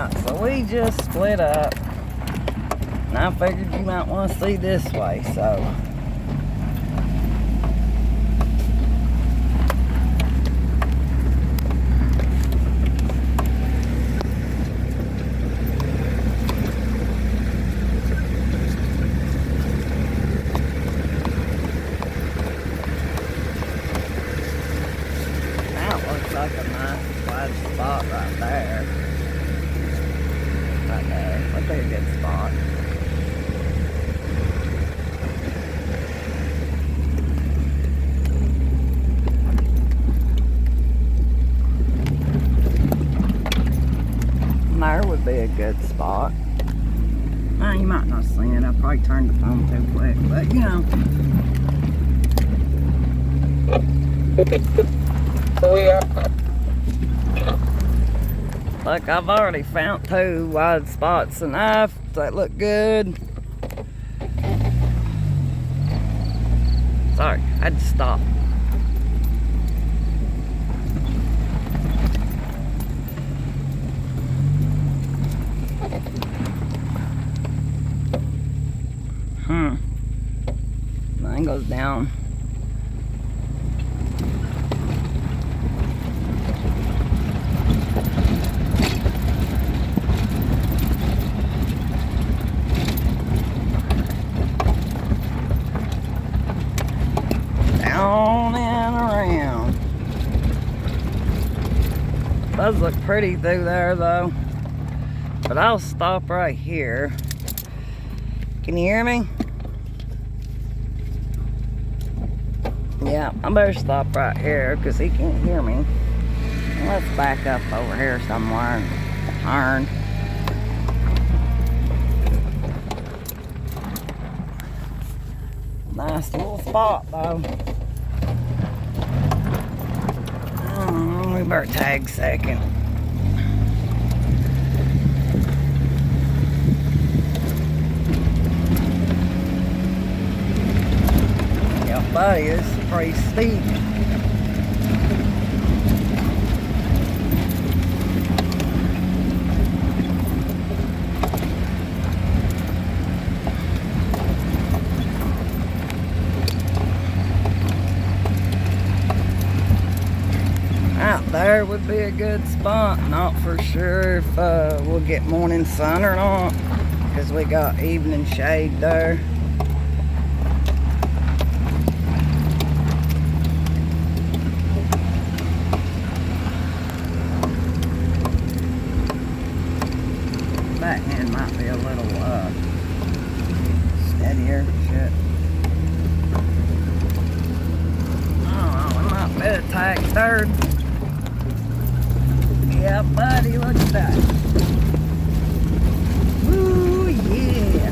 Alright, so we just split up. And I figured you might want to see this way, so. That looks like a nice wide spot right there. Right there. That'd be a good spot. There would be a good spot. Well, you might not see it. I probably turned the phone too quick, but you know. Look, I've already found 2 wide spots enough that look good. Sorry, I had to stop. Mine goes down. Down and around. Does look pretty through there though. But I'll stop right here. Can you hear me? Yeah, I better stop right here because he can't hear me. Let's back up over here somewhere and turn. Nice little spot though. We better tag second. Yeah, buddy, this is pretty steep. Out there would be a good spot. Not for sure if we'll get morning sun or not, because we got evening shade there. Backhand might be a little steadier. Shit. Oh, we might better tag third. Yeah, buddy, look at that. Ooh, yeah.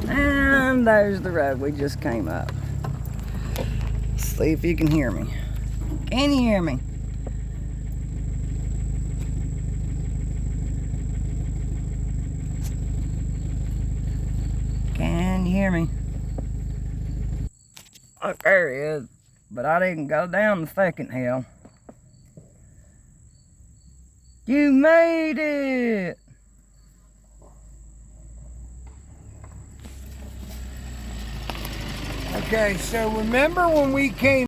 And there's the road we just came up. Let's see if you can hear me. Can you hear me? Can you hear me? Oh, there he is. But I didn't go down the second hill. You made it! Okay, so remember when we came